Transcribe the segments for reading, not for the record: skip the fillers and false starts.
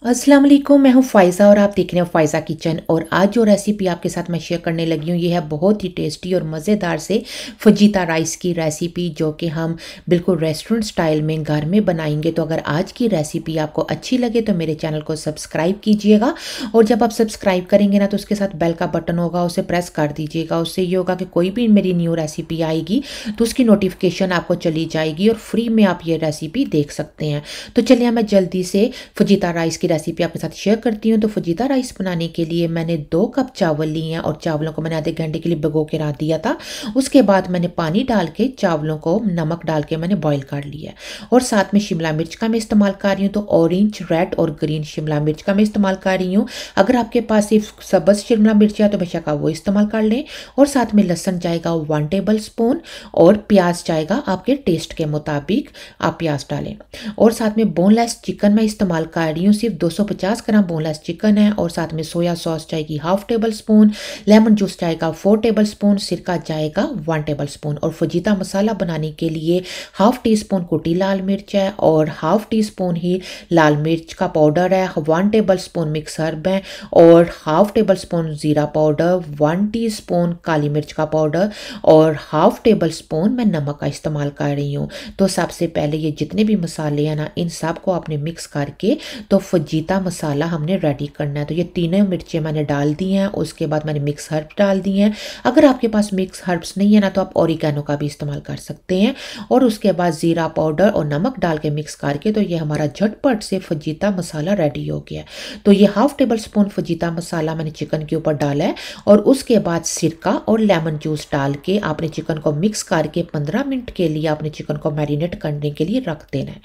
अस्सलाम वालेकुम, मैं हूँ फ़ाइज़ा और आप देख रहे हो फ़ाइज़ा किचन। और आज जो रेसिपी आपके साथ मैं शेयर करने लगी हूँ ये है बहुत ही टेस्टी और मज़ेदार से फजीता राइस की रेसिपी, जो कि हम बिल्कुल रेस्टोरेंट स्टाइल में घर में बनाएंगे। तो अगर आज की रेसिपी आपको अच्छी लगे तो मेरे चैनल को सब्सक्राइब कीजिएगा, और जब आप सब्सक्राइब करेंगे ना तो उसके साथ बेल का बटन होगा, उसे प्रेस कर दीजिएगा। उससे ये होगा कि कोई भी मेरी न्यू रेसिपी आएगी तो उसकी नोटिफिकेशन आपको चली जाएगी और फ्री में आप ये रेसिपी देख सकते हैं। तो चलिए मैं जल्दी से फजीता राइस की रेसिपी आपके साथ शेयर करती हूँ। तो फजीता राइस बनाने के लिए मैंने 2 कप चावल लिए हैं और चावलों को मैंने आधे घंटे के लिए भिगो के रख दिया था। उसके बाद मैंने पानी डाल के चावलों को नमक डाल के मैंने बॉईल कर लिया है। और साथ में शिमला मिर्च का मैं इस्तेमाल कर रही हूँ, तो ऑरेंज, रेड और ग्रीन शिमला मिर्च का मैं इस्तेमाल कर रही हूँ। अगर आपके पास सिर्फ सब्ज शिमला मिर्च है तो बेशक आप वो इस्तेमाल कर लें। और साथ में लहसुन जाएगा 1 टेबल स्पून, और प्याज जाएगा आपके टेस्ट के मुताबिक आप प्याज डालें। और साथ में बोनलेस चिकन मैं इस्तेमाल कर रही हूँ, सिर्फ 250 ग्राम बोनलेस चिकन है। और साथ में सोया सॉस जाएगी 1/2 टेबल स्पून, लेमन जूस जाएगा 4 टेबल स्पून, सिरका जाएगा 1 टेबल स्पून। और फजीता मसाला बनाने के लिए 1/2 टी स्पून कुटी लाल मिर्च है, और 1/2 टी स्पून ही लाल मिर्च का पाउडर है, 1 टेबल स्पून मिक्स हर्ब है, और 1/2 टेबल स्पून ज़ीरा पाउडर, 1 टी स्पून काली मिर्च का पाउडर, और 1/2 टेबल स्पून मैं नमक का इस्तेमाल कर रही हूँ। तो सबसे पहले ये जितने भी मसाले हैं ना, इन सब को आपने मिक्स करके तो फजीता मसाला हमने रेडी करना है। तो ये तीनों मिर्चें मैंने डाल दी हैं, उसके बाद मैंने मिक्स हर्ब डाल दिए हैं। अगर आपके पास मिक्स हर्ब्स नहीं है ना तो आप ओरिगेनो का भी इस्तेमाल कर सकते हैं। और उसके बाद ज़ीरा पाउडर और नमक डाल के मिक्स करके तो ये हमारा झटपट से फजीता मसाला रेडी हो गया। तो ये 1/2 टेबल स्पून फजीता मसाला मैंने चिकन के ऊपर डाला है, और उसके बाद सिरका और लेमन जूस डाल के आपने चिकन को मिक्स करके 15 मिनट के लिए आपने चिकन को मैरिनेट करने के लिए रख देना है।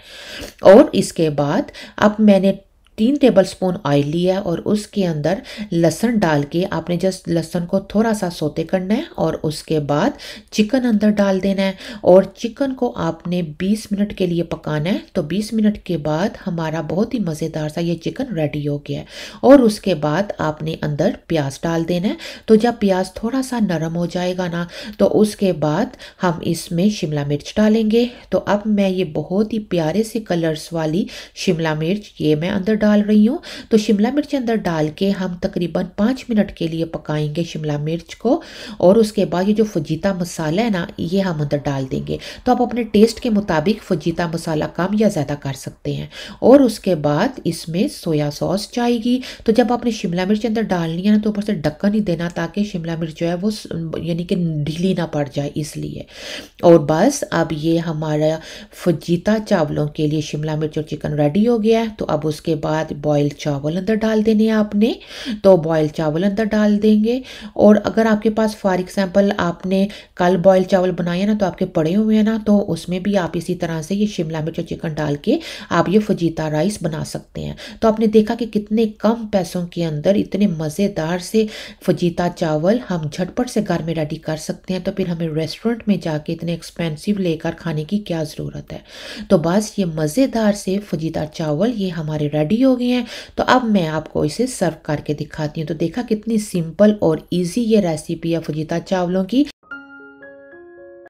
और इसके बाद अब मैंने 3 टेबल स्पून ऑयल लिया है, और उसके अंदर लहसुन डाल के आपने जस्ट लहसुन को थोड़ा सा सोते करना है, और उसके बाद चिकन अंदर डाल देना है। और चिकन को आपने 20 मिनट के लिए पकाना है। तो 20 मिनट के बाद हमारा बहुत ही मज़ेदार सा ये चिकन रेडी हो गया है। और उसके बाद आपने अंदर प्याज डाल देना है। तो जब प्याज थोड़ा सा नरम हो जाएगा ना तो उसके बाद हम इसमें शिमला मिर्च डालेंगे। तो अब मैं ये बहुत ही प्यारे से कलर्स वाली शिमला मिर्च ये मैं अंदर डाल रही हूँ। तो शिमला मिर्च अंदर डाल के हम तकरीबन 5 मिनट के लिए पकाएंगे शिमला मिर्च को। और उसके बाद ये जो फजीता मसाला है ना ये हम अंदर डाल देंगे। तो आप अपने टेस्ट के मुताबिक फजीता मसाला कम या ज़्यादा कर सकते हैं। और उसके बाद इसमें सोया सॉस जाएगी। तो जब आपने शिमला मिर्च अंदर डालनी है ना तो ऊपर से ढक्कन ही देना, ताकि शिमला मिर्च जो है वो यानी कि ढीली ना पड़ जाए, इसलिए। और बस अब ये हमारा फजीता चावलों के लिए शिमला मिर्च और चिकन रेडी हो गया है। तो अब उसके बाद बॉयल चावल अंदर डाल देने हैं आपने। तो बॉयल चावल अंदर डाल देंगे। और अगर आपके पास फॉर एग्जांपल आपने कल बॉयल चावल बनाए ना तो आपके पड़े हुए हैं ना, तो उसमें भी आप इसी तरह से ये शिमला मिर्च और चिकन डाल के आप ये फजीता राइस बना सकते हैं। तो आपने देखा कि कितने कम पैसों के अंदर इतने मज़ेदार से फजीता चावल हम झटपट से घर में रेडी कर सकते हैं। तो फिर हमें रेस्टोरेंट में जाके इतने एक्सपेंसिव लेकर खाने की क्या ज़रूरत है। तो बस ये मज़ेदार से फजीता चावल ये हमारे रेडी हो गए हैं। तो अब मैं आपको इसे सर्व करके दिखाती हूँ। तो देखा कितनी सिंपल और इजी ये रेसिपी है फजीता चावलों की।